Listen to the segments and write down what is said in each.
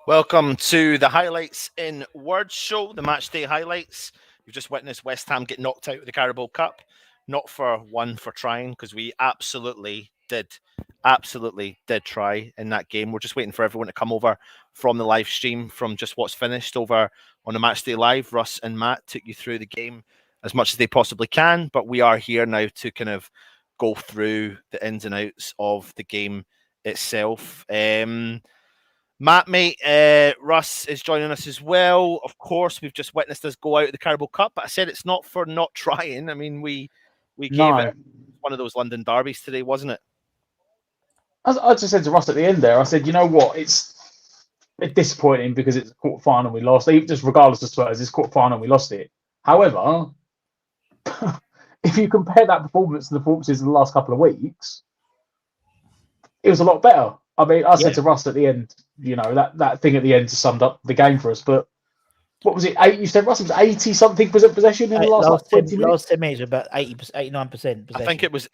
Welcome to the Highlights in Words show, the Matchday highlights. You've just witnessed West Ham get knocked out of the Carabao Cup. Not for one for trying, because we absolutely did try in that game. We're just waiting for everyone to come over from the live stream from just what's finished over on the Matchday Live. Russ and Matt took you through the game as much as they possibly can, but we are here now to kind of go through the ins and outs of the game itself. Matt, mate, Russ is joining us as well. Of course, we've just witnessed us go out of the Carabao Cup, but I said it's not for not trying. I mean, we gave it No, one of those London derbies today, wasn't it? I just said to Ross at the end there, I said, you know what, it's a bit disappointing because it's a quarter final we lost. Just regardless of Spurs, it's quarter final we lost it. However, if you compare that performance to the performances in the last couple of weeks, it was a lot better. I mean, I Yeah. said to Russ at the end, that thing at the end just summed up the game for us. But what was it? You said Russ, it was 80 something possession in the last like 20 minutes. Last 10 minutes, about 89% I possession. think it was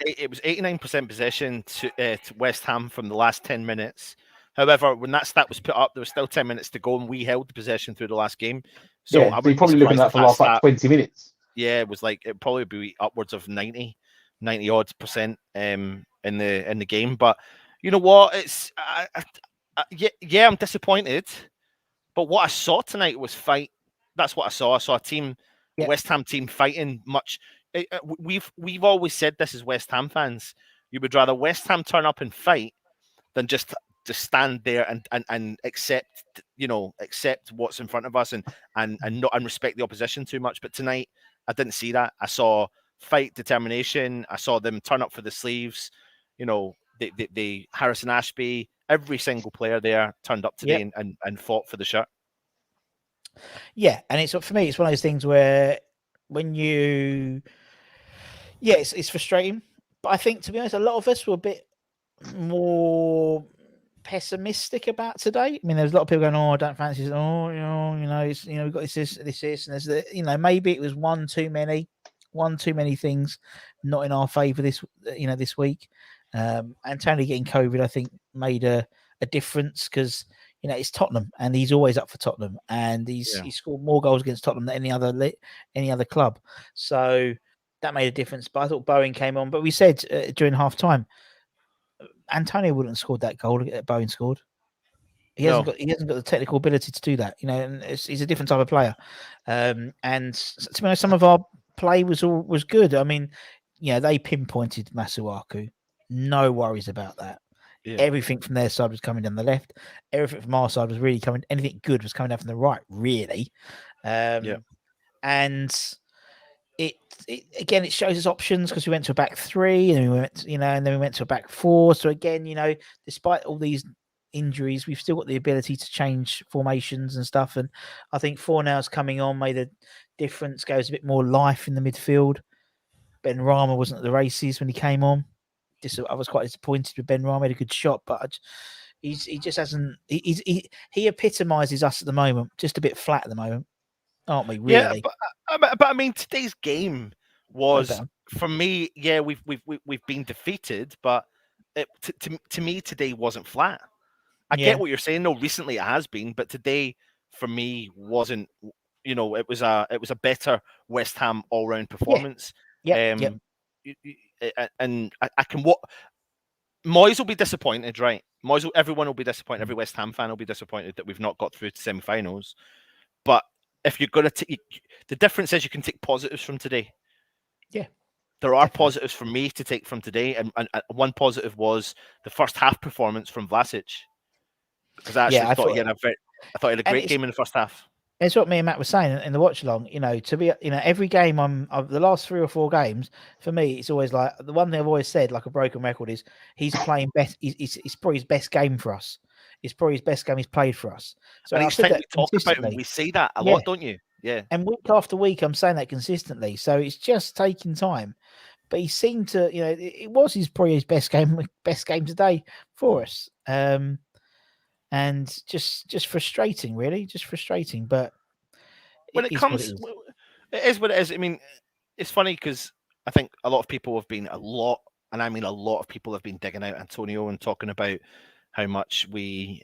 89% possession to West Ham from the last 10 minutes. However, when that stat was put up, there was still 10 minutes to go, and we held the possession through the last game. So I So you're wouldn't be probably looking surprised at that if for the that last like stat, 20 minutes. yeah, it was like it'd probably be upwards of 90 odd percent in the game. But you know what? Yeah, I'm disappointed. But what I saw tonight was fight. That's what I saw. I saw a team, a Yeah. West Ham team fighting much. We've always said this as West Ham fans. You would rather West Ham turn up and fight than just stand there and accept what's in front of us and respect the opposition too much. But tonight I didn't see that. I saw fight, determination. I saw them turn up for the sleeves. You know, they Harrison Ashby, every single player there turned up today Yep. and fought for the shirt. Yeah, and it's for me, it's one of those things where when you, yeah, it's frustrating. But I think, to be honest, a lot of us were a bit more pessimistic about today. I mean, there's a lot of people going, "Oh, I don't fancy this. Oh, we've got this, and there's maybe it was one too many things not in our favour this week. And Tony getting COVID, I think, made a difference because it's Tottenham, and he's always up for Tottenham, and he scored more goals against Tottenham than any other club. So that made a difference. But I thought Bowen came on. But we said during half time, Antonio wouldn't have scored that goal that Bowen scored. He hasn't got the technical ability to do that, and he's a different type of player. And to be honest, some of our play was good. I mean, they pinpointed Masuaku. No worries about that. Yeah. Everything from their side was coming down the left. Everything from our side was really coming. Anything good was coming down from the right, really. And it again, it shows us options because we went to a back three, and we went, and then we went to a back four. So again, despite all these injuries, we've still got the ability to change formations and stuff. And I think Fornals coming on made a difference. Goes a bit more life in the midfield. Ben Rama wasn't at the races when he came on. I was quite disappointed with Ben Rama. He had a good shot, but he just hasn't. He epitomises us at the moment. Just a bit flat at the moment, aren't we? Really? Yeah, but I mean, today's game was for me. Yeah, we've been defeated, but to me today wasn't flat. I get what you're saying. No, recently it has been, but today for me wasn't. It was a better West Ham all round performance. Yeah. And I can what Moyes will be disappointed, right? Everyone will be disappointed. Every West Ham fan will be disappointed that we've not got through to semi-finals. But if you're going to take, the difference is you can take positives from today. Yeah. There are positives for me to take from today, and one positive was the first half performance from Vlasic, because I actually thought he had a great game in the first half. It's what me and Matt were saying in the watch along. To be, every game of the last 3 or 4 games for me, it's always like the one thing I've always said, like a broken record, is he's playing best. It's probably his best game for us. It's probably his best game he's played for us. So and each time we talk about him, we say that a lot, don't you? Yeah. And week after week, I'm saying that consistently. So it's just taking time. But he seemed to, it was probably his best game today for us. And just frustrating, really, just frustrating. But when it comes, it is what it is. I mean, it's funny because I think a lot of people have been and I mean a lot of people have been digging out Antonio and talking about how much he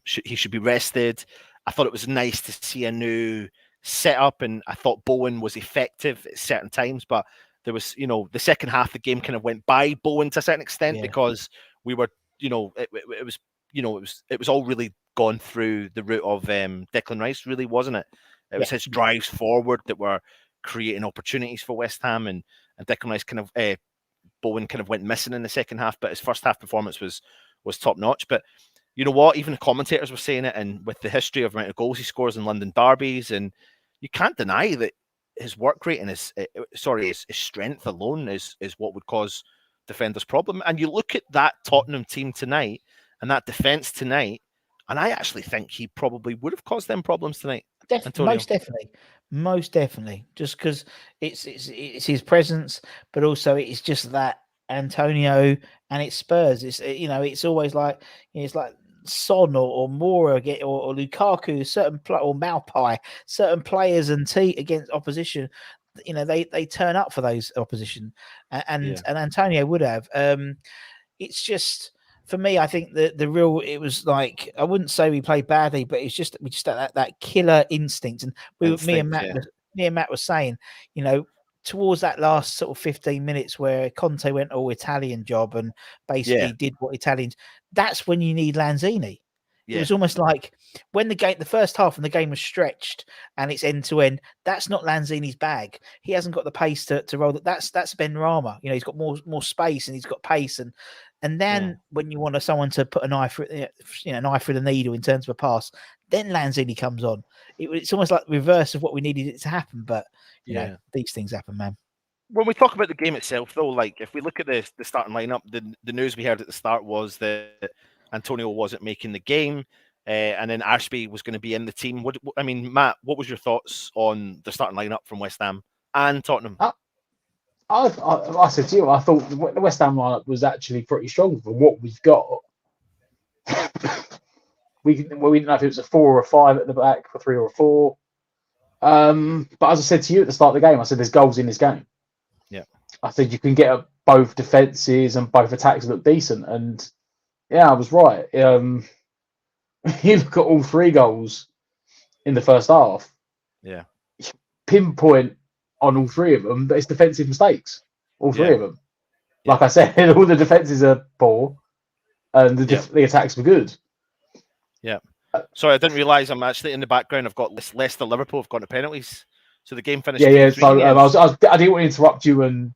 should be rested. I thought it was nice to see a new setup, and I thought Bowen was effective at certain times, but there was, the second half of the game kind of went by Bowen to a certain extent because we were, it was all really gone through the route of Declan Rice, really, wasn't it? It was his drives forward that were creating opportunities for West Ham, and Declan Rice Bowen kind of went missing in the second half, but his first half performance was top notch. But you know what? Even the commentators were saying it, and with the history of amount of goals he scores in London derbies, and you can't deny that his work rate and his strength alone is what would cause defenders problem. And you look at that Tottenham team tonight and that defense tonight, and I actually think he probably would have caused them problems tonight. Most definitely. Just because it's his presence, but also it's just that Antonio and it's Spurs. It's always like it's like Son or Moura or Lukaku, or Malpai, certain players and against opposition. They turn up for those opposition, and Antonio would have. It's just. For me, I think it was like, I wouldn't say we played badly, but we just had that killer instinct. And me and Matt was saying, towards that last sort of 15 minutes where Conte went all Italian job and basically did what Italians, that's when you need Lanzini. Yeah. It was almost like when the first half and the game was stretched and it's end to end, that's not Lanzini's bag. He hasn't got the pace to roll. That's Ben Rama. He's got more space and he's got pace and then when you want someone to put a knife through the needle in terms of a pass, then Lanzini comes on. It's almost like the reverse of what we needed it to happen. But these things happen, man. When we talk about the game itself, though, like if we look at the starting lineup, the news we heard at the start was that Antonio wasn't making the game, and then Ashby was going to be in the team. Matt, what was your thoughts on the starting lineup from West Ham and Tottenham? I said to you, I thought the West Ham lineup was actually pretty strong for what we've got. We didn't know if it was a 4 or a 5 at the back, for 3 or a 4. But as I said to you at the start of the game, I said there's goals in this game. Yeah, I said you can get both defenses and both attacks look decent, and I was right. You look at all 3 goals in the first half. Yeah, pinpoint on all 3 of them, but it's defensive mistakes. All 3 of them. Like I said, all the defenses are poor, and the attacks were good. Yeah. Sorry, I didn't realise I'm actually in the background. I've got Leicester Liverpool have gone to penalties, so the game finished. Yeah. So I didn't want to interrupt you and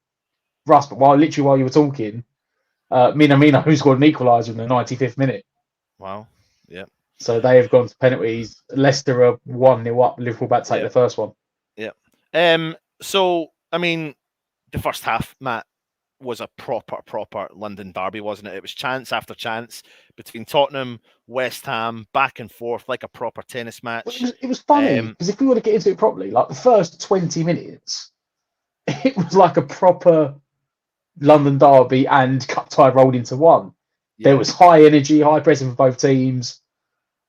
Russ, but while you were talking, Minamino, who's got an equaliser in the 95th minute. Wow. Yeah. So they have gone to penalties. Leicester are 1-0 up. Liverpool about to take the first one. Yeah. So the first half, Matt, was a proper London derby, wasn't it? It was chance after chance between Tottenham, West Ham, back and forth like a proper tennis match. It was funny because if we were to get into it properly, like the first 20 minutes, it was like a proper London derby and cup tie rolled into one. Yeah. There was high energy, high pressing for both teams.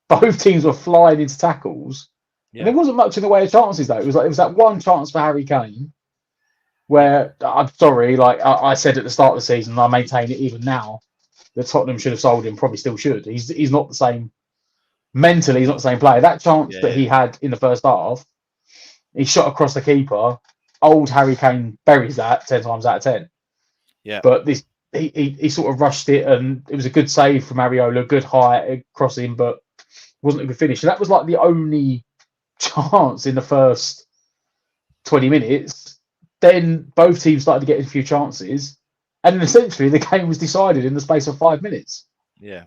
Both teams were flying into tackles. Yeah. And there wasn't much in the way of chances though. It was that one chance for Harry Kane, where I'm sorry, like I said at the start of the season, and I maintain it even now, that Tottenham should have sold him. Probably still should. He's not the same mentally. He's not the same player. That chance that he had in the first half, he shot across the keeper. Old Harry Kane buries that 10 times out of 10. Yeah. But he sort of rushed it, and it was a good save from Areola, good high crossing, but wasn't a good finish. And that was like the only chance in the first 20 minutes. Then both teams started to get a few chances, and then essentially the game was decided in the space of 5 minutes. Yeah.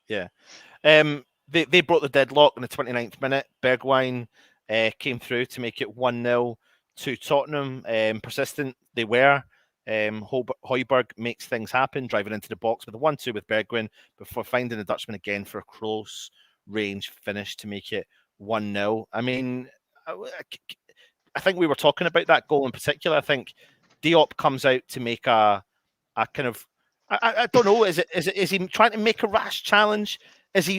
They brought the deadlock in the 29th minute. Bergwijn came through to make it 1-0 to Tottenham. Persistent they were. Højbjerg makes things happen, driving into the box with a 1-2 with Bergwijn before finding the Dutchman again for a close range finish to make it 1-0. I think we were talking about that goal in particular. I think Diop comes out to make a kind of, I don't know, is he trying to make a rash challenge? It's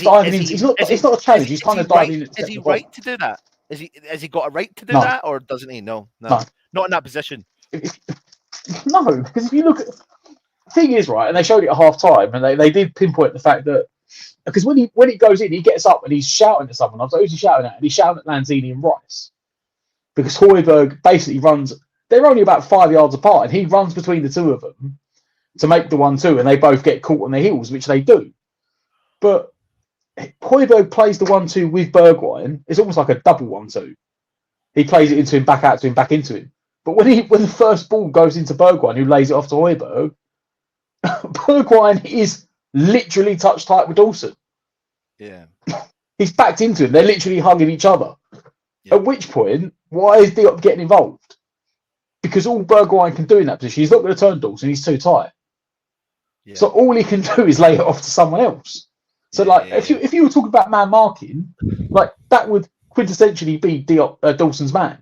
not a challenge. He's kind of diving in. Is he right to do that? Has he got a right to do that, or doesn't he? No, not in that position. No, because if you look at thing is, right, and they showed it at half time, and they did pinpoint the fact that because when it goes in, he gets up and he's shouting at someone. I was like, who's he shouting at? And he's shouting at Lanzini and Rice because Højbjerg basically runs. They're only about 5 yards apart, and he runs between the two of them to make the 1-2, and they both get caught on their heels, which they do. But Højbjerg plays the 1-2 with Bergwijn. It's almost like a double 1-2. He plays it into him, back out to him, back into him. But when the first ball goes into Bergwijn, who lays it off to Højbjerg, Bergwijn is literally touch tight with Dawson. Yeah. He's backed into him. They're literally hugging each other. Yeah. At which point, why is Diop getting involved? Because all Bergwijn can do in that position, he's not going to turn Dawson. He's too tight. Yeah. So all he can do is lay it off to someone else. So if you were talking about man marking, like that would quintessentially be Diop, Dawson's man.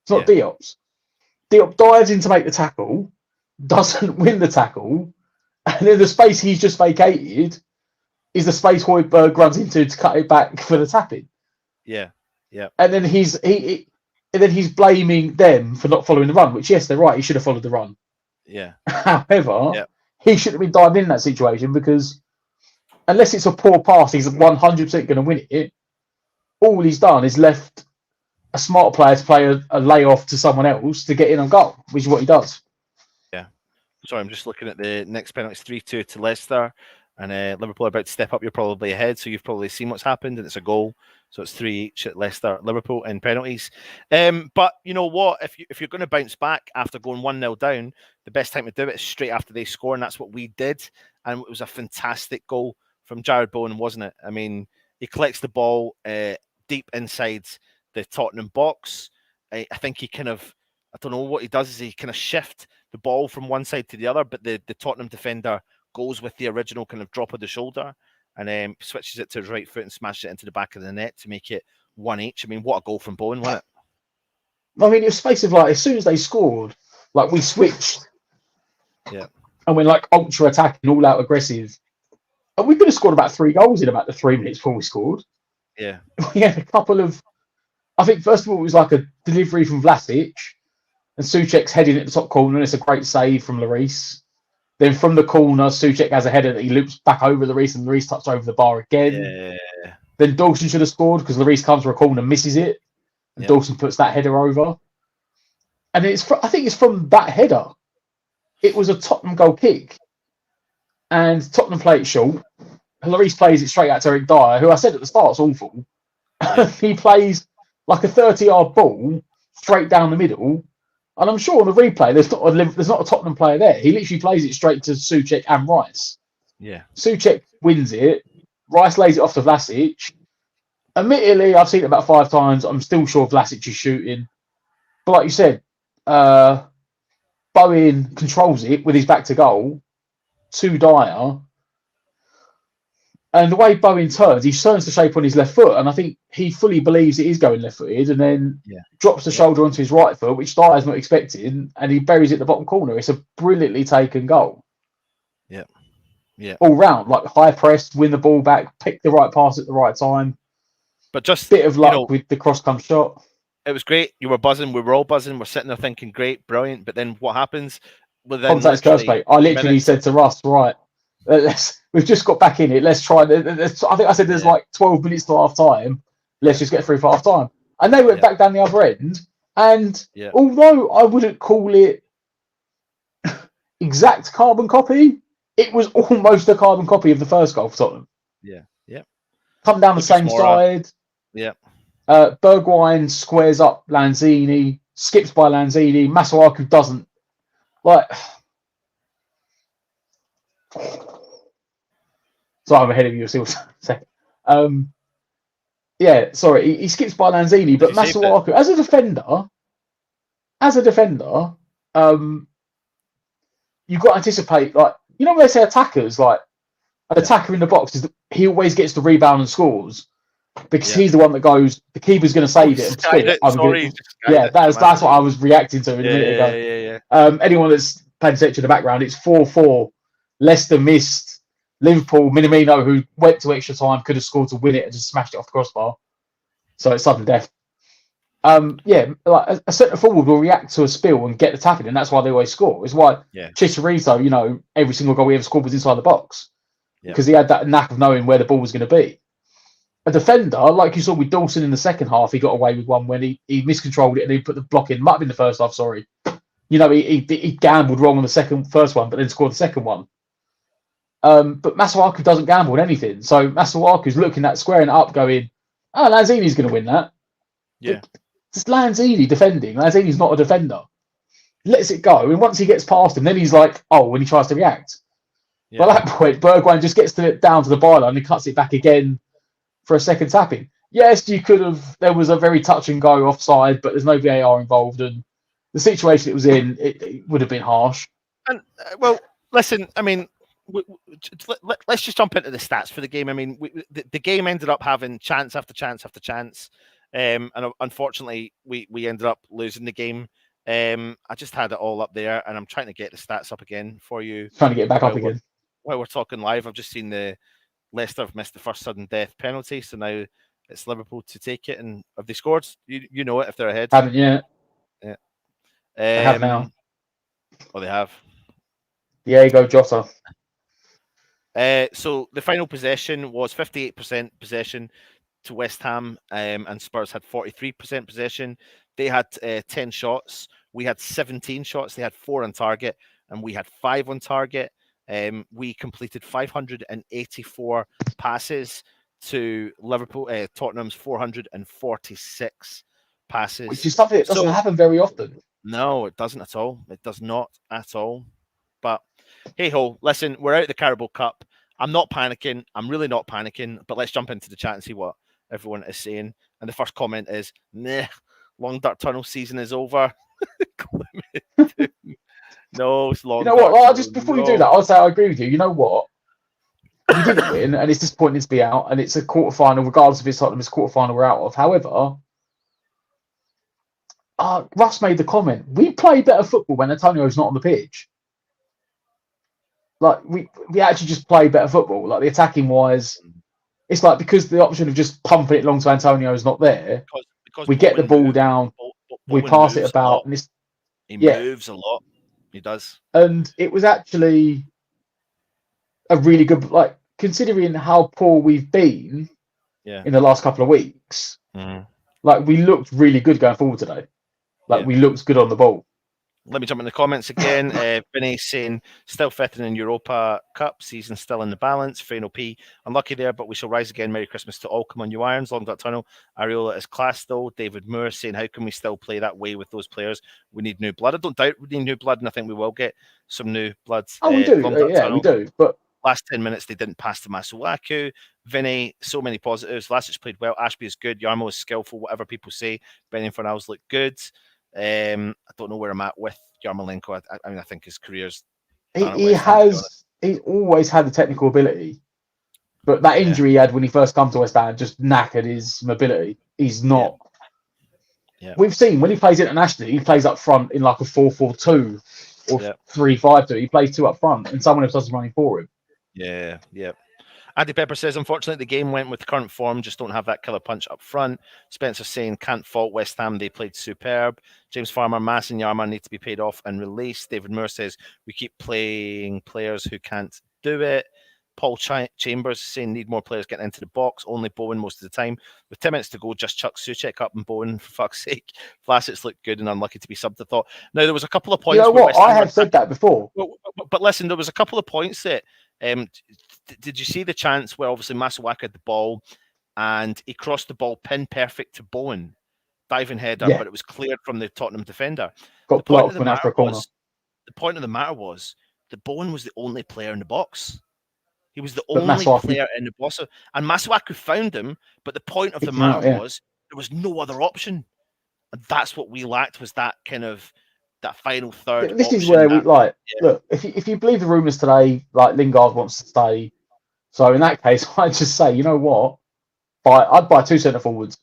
It's not Diop's. Diop dives in to make the tackle, doesn't win the tackle, and then the space he's just vacated is the space Højbjerg runs into to cut it back for the tapping. Yeah, yeah. And then he's blaming them for not following the run, which yes, they're right. He should have followed the run. Yeah. However, he should have been dived in that situation because unless it's a poor pass, he's 100% going to win it. All he's done is left a smart player to play a layoff to someone else to get in on goal, which is what he does. Yeah. Sorry, I'm just looking at the next penalty. It's 3-2 to Leicester, and Liverpool are about to step up. You're probably ahead, so you've probably seen what's happened, and it's a goal. So it's 3 each at Leicester, Liverpool in penalties. But you know what? If you're going to bounce back after going 1-0 down, the best time to do it is straight after they score, and that's what we did. And it was a fantastic goal from Jared Bowen, wasn't it? I mean, he collects the ball deep inside the Tottenham box. I think he kind of, I don't know what he does, is he kind of shift the ball from one side to the other, but the Tottenham defender goes with the original kind of drop of the shoulder and switches it to his right foot and smashes it into the back of the net to make it 1 each. I mean, what a goal from Bowen, wasn't it? I mean, it was a space of like, as soon as they scored, like we switched. Yeah. And we're like ultra attacking, all out aggressive. And we could have scored about 3 goals in about the 3 minutes before we scored. Yeah. We had a couple of, I think first of all, it was like a delivery from Vlasic and Souček's heading at the top corner, and it's a great save from Lloris. Then from the corner, Souček has a header that he loops back over Lloris, and Lloris touched over the bar again. Yeah. Then Dawson should have scored because Lloris comes for a corner and misses it. And Dawson puts that header over. And I think it's from that header. It was a Tottenham goal kick. And Tottenham play it short. Lloris plays it straight out to Eric Dyer, who I said at the start is awful. He plays like a 30-yard ball straight down the middle. And I'm sure on the replay, there's not a Tottenham player there. He literally plays it straight to Souček and Rice. Yeah. Souček wins it. Rice lays it off to Vlasic. Admittedly, I've seen it about 5 times. I'm still sure Vlasic is shooting. But like you said, Bowen controls it with his back to goal to Dyer. And the way Bowen turns, he turns the shape on his left foot, and I think he fully believes it is going left-footed, and then drops the shoulder onto his right foot, which Dyer's not expecting, and he buries it in the bottom corner. It's a brilliantly taken goal. Yeah. Yeah. All round, like high press, win the ball back, pick the right pass at the right time. But just bit of luck with the cross-come shot. It was great. You were buzzing. We were all buzzing. We're sitting there thinking, great, brilliant. But then what happens? Contact curse, mate. I literally said to Russ, right, we've just got back in it. Let's try. I think I said there's like 12 minutes to half time. Let's just get through for half time. And they went back down the other end. And although I wouldn't call it exact carbon copy, it was almost a carbon copy of the first goal for Tottenham. Yeah, yeah. Come down the same side. Yeah. Bergwijn squares up Lanzini, skips by Lanzini. Masuaku doesn't. Like, so I'm ahead of you. See what I'm saying. Sorry, he skips by Lanzini, but Masuaku, as a defender, you've got to anticipate, like, you know when they say attackers, like an attacker in the box he always gets the rebound and scores because he's the one that goes. The keeper's going to save it. That's what I was reacting to a minute ago. Anyone that's paying attention to the background, it's 4-4. Leicester missed. Liverpool, Minamino, who went to extra time, could have scored to win it and just smashed it off the crossbar. So it's sudden death. like a centre forward will react to a spill and get the tapping, and that's why they always score. It's why Chicharito, every single goal he ever scored was inside the box because he had that knack of knowing where the ball was going to be. A defender, like you saw with Dawson in the second half, he got away with one when he miscontrolled it and he put the block in. Might have been the first half, sorry. He gambled wrong on the first one, but then scored the second one. But Masuaku doesn't gamble on anything. So Masuaku's looking at squaring it up, going, "Oh, Lanzini's going to win that." Yeah. It's Lanzini defending. Lanzini's not a defender. Lets it go, and once he gets past him, then he's like, "Oh," when he tries to react. By that point, Bergwijn just gets down to the byline and cuts it back again for a second tapping. Yes, you could have. There was a very touch and go offside, but there's no VAR involved, and the situation it was in, it would have been harsh. And well, listen, I mean, let's just jump into the stats for the game. I mean, the game ended up having chance after chance after chance, and unfortunately, we ended up losing the game. I just had it all up there, and I'm trying to get the stats up again for you. Trying to get it back up again. While we're talking live, I've just seen the Leicester have missed the first sudden death penalty, so now it's Liverpool to take it. And have they scored? You know it if they're ahead. Haven't yet. Yeah. They have now. Oh, they have. Yeah, you go, Jota. So the final possession was 58% possession to West Ham, and Spurs had 43% possession. They had 10 shots. We had 17 shots. They had 4 on target, and we had 5 on target. We completed 584 passes to Liverpool. Tottenham's 446 passes, which is something that doesn't happen very often. No, it doesn't at all. It does not at all. But hey ho, listen, we're out of the Carabao Cup. I'm not panicking. I'm really not panicking. But let's jump into the chat and see what everyone is saying. And the first comment is, "Nah, long dark tunnel season is over." No, it's long. You know what? Just before you do that, I'll say I agree with you. You know what? We didn't win, and it's disappointing to be out, and it's a quarterfinal, regardless if it's Tottenham, it's a quarterfinal we're out of. However, Russ made the comment: we play better football when Antonio's not on the pitch. Like we actually just play better football. Like the attacking wise, it's like because the option of just pumping it long to Antonio is not there. Because we get the ball down, we pass it about, and he moves a lot. He does. And it was actually a really good, like, considering how poor we've been in the last couple of weeks, like, we looked really good going forward today. Like, we looked good on the ball. Let me jump in the comments again. Vinny saying, still fifth in Europa Cup, season still in the balance. Frano P, unlucky there, but we shall rise again. Merry Christmas to all. Come on, you irons. Long Dark Tunnel. Areola is class, though. David Moore saying, how can we still play that way with those players? We need new blood. I don't doubt we need new blood, and I think we will get some new blood. Oh, we do. We do. But last 10 minutes, they didn't pass to Masuaku. Vinny, so many positives. Lassic played well. Ashby is good. Yarmo is skillful, whatever people say. Benny Fornals look good. I don't know where I'm at with Yarmolenko. I mean, I think his career's. He's always had the technical ability, but that injury he had when he first come to West Ham just knackered his mobility. He's not. Yeah. We've seen when he plays internationally, he plays up front in like a 4-4-2 or 3-5-2. He plays 2 up front, and someone else does running for him. Yeah. Andy Pepper says, unfortunately, the game went with current form, just don't have that killer punch up front. Spencer saying, can't fault West Ham, they played superb. James Farmer, Mass and Yarman need to be paid off and released. David Moore says, we keep playing players who can't do it. Paul Chambers saying, need more players getting into the box, only Bowen most of the time. With 10 minutes to go, just chuck Souček up and Bowen, for fuck's sake. Vlasic's looked good and unlucky to be subbed, I thought. Now, there was a couple of points. You know what? I have said that before. But listen, there was a couple of points that did you see the chance where obviously Masuaku had the ball and he crossed the ball pin perfect to Bowen, diving header, but it was cleared from the Tottenham defender. Got blocked when after a corner. The point of the matter was that Bowen was the only player in the box. He was the only player in the box, and Masuaku found him. But the point of the matter was there was no other option, and that's what we lacked, was that kind of that final third. This is where we look. If you believe the rumours today, like Lingard wants to stay, so in that case, I'd just say, you know what, I'd buy 2 centre forwards,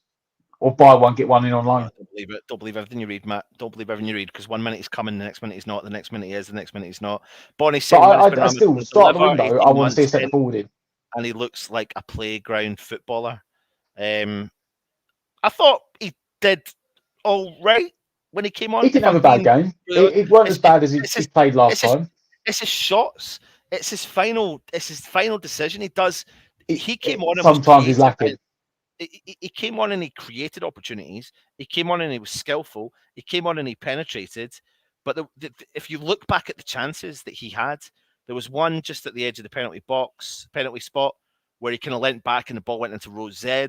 or buy one get one in on loan. Don't believe it. Don't believe everything you read, Matt. Don't believe everything you read, because 1 minute he's coming, the next minute he's not, the next minute he is, the next minute he's not. Bonnie saying, I still start the window. I want to see a centre forward in, and he looks like a playground footballer. I thought he did all right when he came on. He didn't have a bad game. It weren't as bad as he played last time. It's his shots. It's his final decision. He does. He came on and sometimes he's lacking. He came on and he created opportunities. He came on and he was skillful. He came on and he penetrated. But if you look back at the chances that he had, there was one just at the edge of the penalty spot, where he kind of leant back and the ball went into row Z.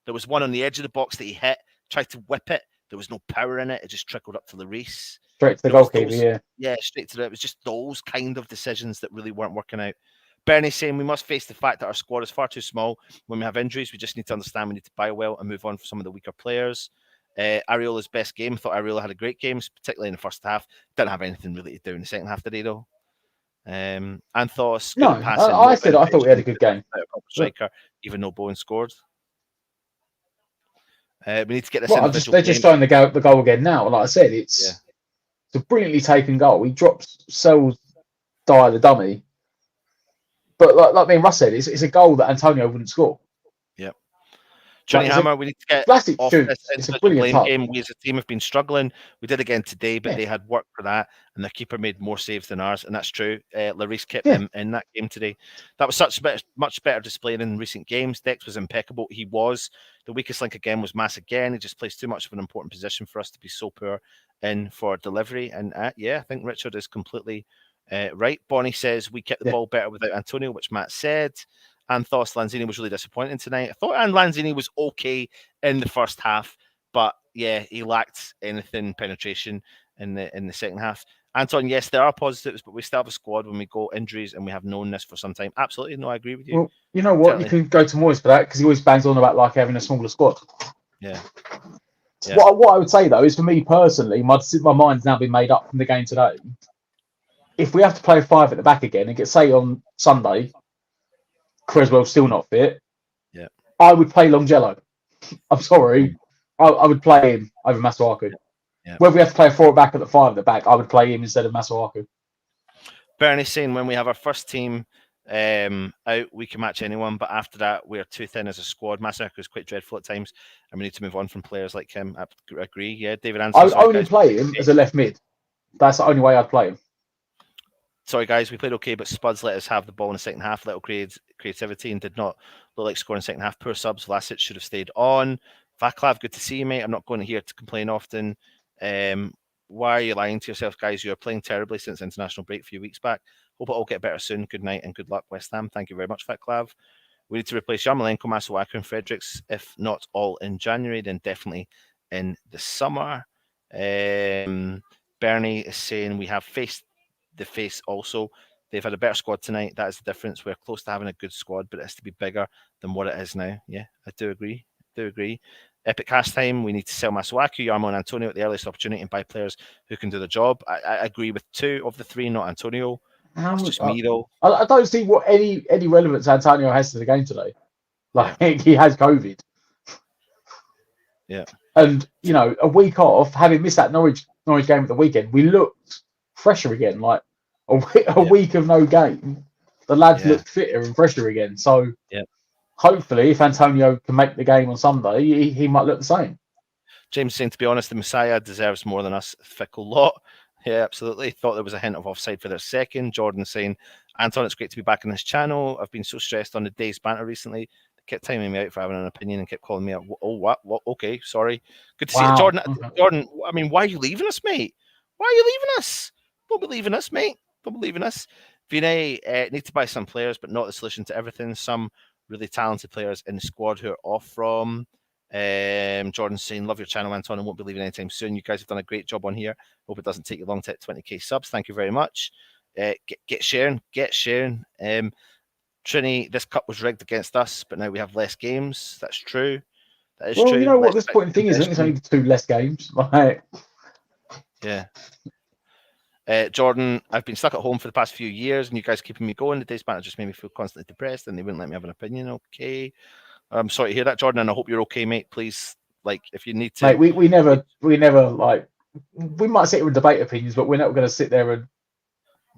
There was one on the edge of the box that he hit, tried to whip it. There was no power in it. It just trickled up to Lloris. Straight to the goalkeeper, yeah. Yeah, straight to it. It was just those kind of decisions that really weren't working out. Bernie saying we must face the fact that our squad is far too small. When we have injuries, we just need to understand we need to buy well and move on for some of the weaker players. Ariola's best game. Thought Ariola had a great game, particularly in the first half. Didn't have anything really to do in the second half today, though. Anthos, no, I thought we had a good game. Striker, even though Bowen scored. We need to get this. They're just trying the goal again now. Like I said, it's a brilliantly taken goal. He drops Sells Dyer the dummy, but like me and Russ said, it's a goal that Antonio wouldn't score. Yep. Johnny Hammer, we need to get off this blame game. We as a team have been struggling. We did again today, but they had work for that, and their keeper made more saves than ours, and that's true. Lloris kept them in that game today. That was much better display than in recent games. Dex was impeccable. He was. The weakest link again was Mass again. He just plays too much of an important position for us to be so poor in for delivery. And I think Richard is completely right. Bonnie says we kept the ball better without Antonio, which Matt said. Anthos Lanzini was really disappointing tonight. I thought Lanzini was okay in the first half, but he lacked anything penetration in the second half. Anton, yes, there are positives, but we still have a squad when we go injuries, and we have known this for some time. Absolutely, no, I agree with you. Well, you know what? Certainly. You can go to Moyes for that because he always bangs on about like having a smaller squad. Yeah. What I would say though is, for me personally, my mind's now been made up from the game today. If we have to play 5 at the back again and get say on Sunday, Creswell's still not fit. Yeah, I would play Longello. I'm sorry, I would play him over Masuaku. Yeah. Whether we have to play a 4 back at the 5 at the back, I would play him instead of Masuaku. Bernie saying when we have our first team out, we can match anyone, but after that, we're too thin as a squad. Masuaku is quite dreadful at times, and we need to move on from players like him. I agree. Yeah, David Anderson. I would only play him as a left mid. That's the only way I'd play him. Sorry, guys, we played okay, but Spuds let us have the ball in the second half. Little creativity and did not look like scoring in the second half. Poor subs. Vlasic should have stayed on. Vaclav, good to see you, mate. I'm not going here to complain often. Why are you lying to yourself, guys? You are playing terribly since international break a few weeks back. Hope it all get better soon. Good night and good luck, West Ham. Thank you very much, Vaclav. We need to replace Yarmolenko, Masuaku, and Fredericks. If not all in January, then definitely in the summer. Bernie is saying we have faced the face also. They've had a better squad tonight. That is the difference. We're close to having a good squad, but it has to be bigger than what it is now. Yeah, I do agree. Epic Cast time. We need to sell Masuaku, Yarmo, and Antonio at the earliest opportunity and buy players who can do the job. I agree with 2 of the 3, not Antonio. It's just me though. I don't see what any relevance Antonio has to the game today. He has COVID. Yeah. And a week off, having missed that Norwich game at the weekend, we looked fresher again. Like a week of no game, the lads looked fitter and fresher again. So hopefully, if Antonio can make the game on Sunday, he might look the same. James saying, to be honest, the Messiah deserves more than us. Fickle lot. Yeah, absolutely. Thought there was a hint of offside for their second. Jordan saying, Anton, it's great to be back on this channel. I've been so stressed on the day's banter recently. They kept timing me out for having an opinion and kept calling me out. Oh, what? Okay, sorry. Good to see you, Jordan. Jordan, I mean, why are you leaving us, mate? Why are you leaving us? Don't be leaving us, mate. Don't be leaving us. Vinay, need to buy some players, but not the solution to everything. Some really talented players in the squad who are off from. Jordan saying, love your channel, Anton, and won't be leaving anytime soon. You guys have done a great job on here. Hope it doesn't take you long to hit 20k subs. Thank you very much. Get sharing. Trini, this cup was rigged against us, but now we have less games. That's true. That is true. Well, you know what this point thing is? I think it's only 2 less games. Yeah. Jordan, I've been stuck at home for the past few years, and you guys keeping me going. The day's banter just made me feel constantly depressed, and they wouldn't let me have an opinion. Okay. I'm sorry to hear that, Jordan, and I hope you're okay, mate. Please, if you need to. Mate, we never we might sit here and debate opinions, but we're not going to sit there and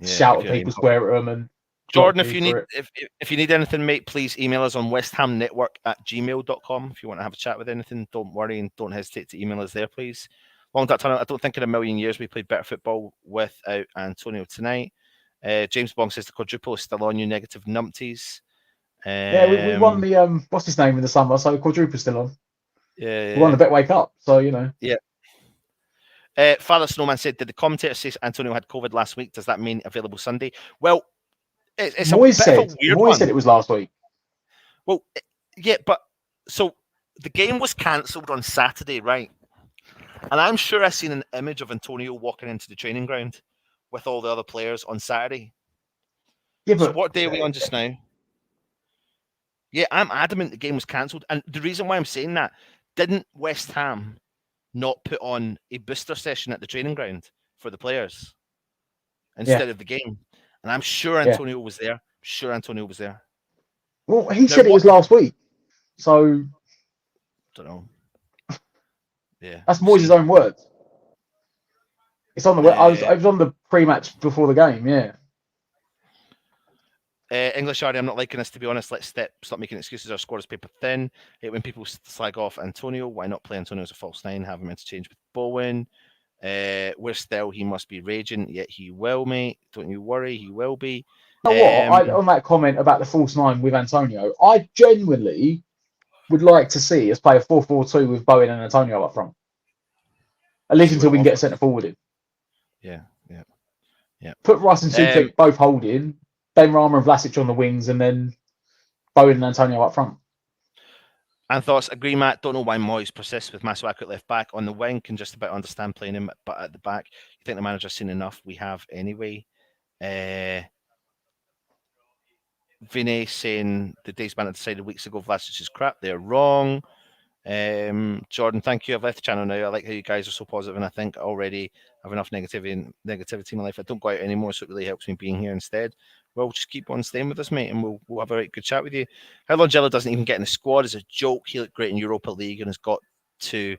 shout at people, swear at them, and Jordan, if you need anything, mate, please email us on westhamnetwork@gmail.com. If you want to have a chat with anything, don't worry and don't hesitate to email us there, please. Long that tunnel. I don't think in a million years we played better football without Antonio tonight. James Bong says the quadruple is still on you, negative numpties. Yeah, we won the what's his name in the summer, so quadruple's still on. Yeah, we won the Betway Cup, so you know. Yeah. Father Snowman said, did the commentator say Antonio had COVID last week? Does that mean available Sunday? Well, it's a bit of a weird one. Moyes said it was last week. Well, yeah, but so the game was cancelled on Saturday, right? And I'm sure I seen an image of Antonio walking into the training ground with all the other players on Saturday. Yeah, but so what day are we on just now? Yeah, I'm adamant the game was cancelled. And the reason why I'm saying that, didn't West Ham not put on a booster session at the training ground for the players instead of the game? And I'm sure Antonio was there. Well, he said it was last week. So don't know. Yeah. That's Moyes' own words. It's on the I was on the pre-match before the game, yeah. English Ardy, I'm not liking this, to be honest. Let's stop making excuses. Our squad is paper thin. When people slag off Antonio, why not play Antonio as a false nine? Have him interchange with Bowen. We're still, he must be raging. Yet he will, mate. Don't you worry, he will be. You know what? On that comment about the false nine with Antonio, I genuinely would like to see us play a 4-4-2 with Bowen and Antonio up front. At least until we can get centre forward in. Yeah. Put Rice and Soucek both holding, Ben Rama and Vlasic on the wings, and then Bowen and Antonio up front. And thoughts, agree, Matt. Don't know why Moyes persists with Masuaku at left back. On the wing, can just about understand playing him, but at the back, you think the manager's seen enough? We have anyway. Vinay saying the days man decided weeks ago Vlasic is crap. They're wrong. Jordan, thank you. I've left the channel now. I like how you guys are so positive, and I think I already have enough negativity in my life. I don't go out anymore, so it really helps me being here instead. Well, just keep on staying with us, mate, and we'll have a right good chat with you. How Longello doesn't even get in the squad is a joke. He looked great in Europa League and has got to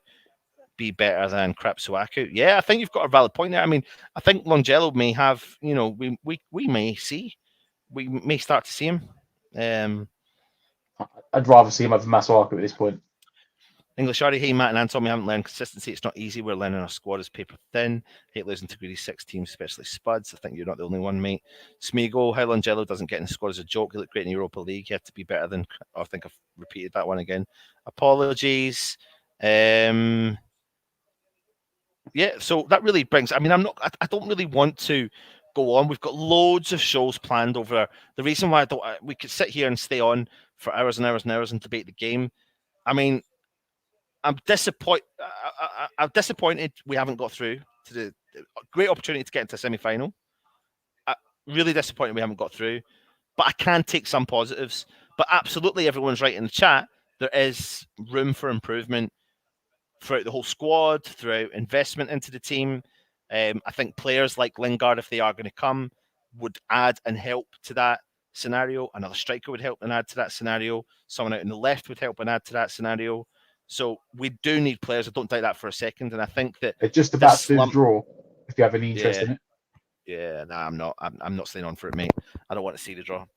be better than Crap Suaku. Yeah, I think you've got a valid point there. I mean, I think Longello may have, we may start to see him. I'd rather see him over Masuaku at this point. English Ardy, hey Matt and Anton, we haven't learned consistency. It's not easy. We're learning our squad is paper thin. Hate losing to greedy 6 teams, especially Spuds. I think you're not the only one, mate. Smeagol, how Longello doesn't get in the squad is a joke. He looked great in Europa League. He had to be better than. I think I've repeated that one again. Apologies. Yeah, so that really brings. I mean, I don't really want to go on. We've got loads of shows planned over. The reason why we could sit here and stay on for hours and hours and hours and debate the game. I mean, I'm disappointed. I'm disappointed we haven't got through to the great opportunity to get into semi-final. Really disappointed we haven't got through, but I can take some positives. But absolutely, everyone's right in the chat. There is room for improvement throughout the whole squad, throughout investment into the team. I think players like Lingard, if they are going to come, would add and help to that scenario. Another striker would help and add to that scenario. Someone out on the left would help and add to that scenario. So we do need players. I don't doubt that for a second. And I think that it's just about to do the draw. If you have any interest in it. Yeah, no, I'm not. I'm not staying on for it, mate. I don't want to see the draw.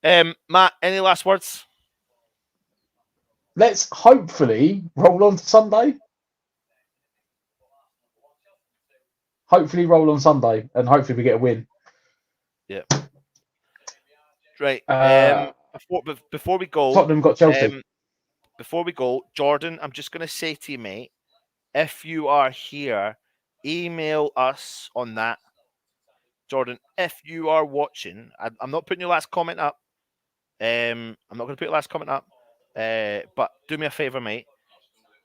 Matt, any last words? Let's hopefully roll on to Sunday. Hopefully roll on Sunday, and hopefully we get a win. Yeah. Right. Before we go, Tottenham got Chelsea. Before we go, Jordan, I'm just going to say to you, mate, if you are here, email us on that. Jordan, if you are watching, I'm not putting your last comment up. I'm not going to put your last comment up. But do me a favour, mate.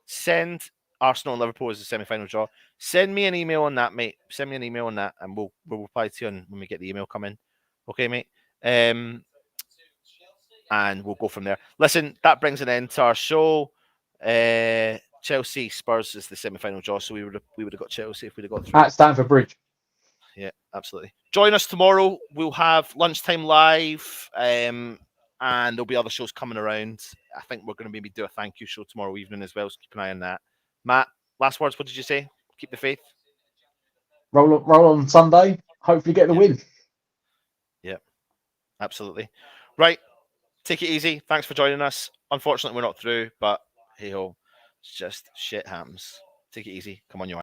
Send Arsenal and Liverpool as a semi-final draw. Send me an email on that, mate. Send me an email on that, and we'll reply to you when we get the email coming. Okay, mate? And we'll go from there. Listen, that brings an end to our show. Chelsea Spurs is the semi-final draw, so we would have got Chelsea if we'd have got through. At Stamford Bridge. Yeah, absolutely. Join us tomorrow. We'll have lunchtime live, and there'll be other shows coming around. I think we're going to maybe do a thank you show tomorrow evening as well, so keep an eye on that. Matt, last words, what did you say? Keep the faith. Roll on Sunday. Hopefully get the win. Yeah. Absolutely. Right. Take it easy. Thanks for joining us. Unfortunately, we're not through, but hey ho, it's just shit happens. Take it easy. Come on, you.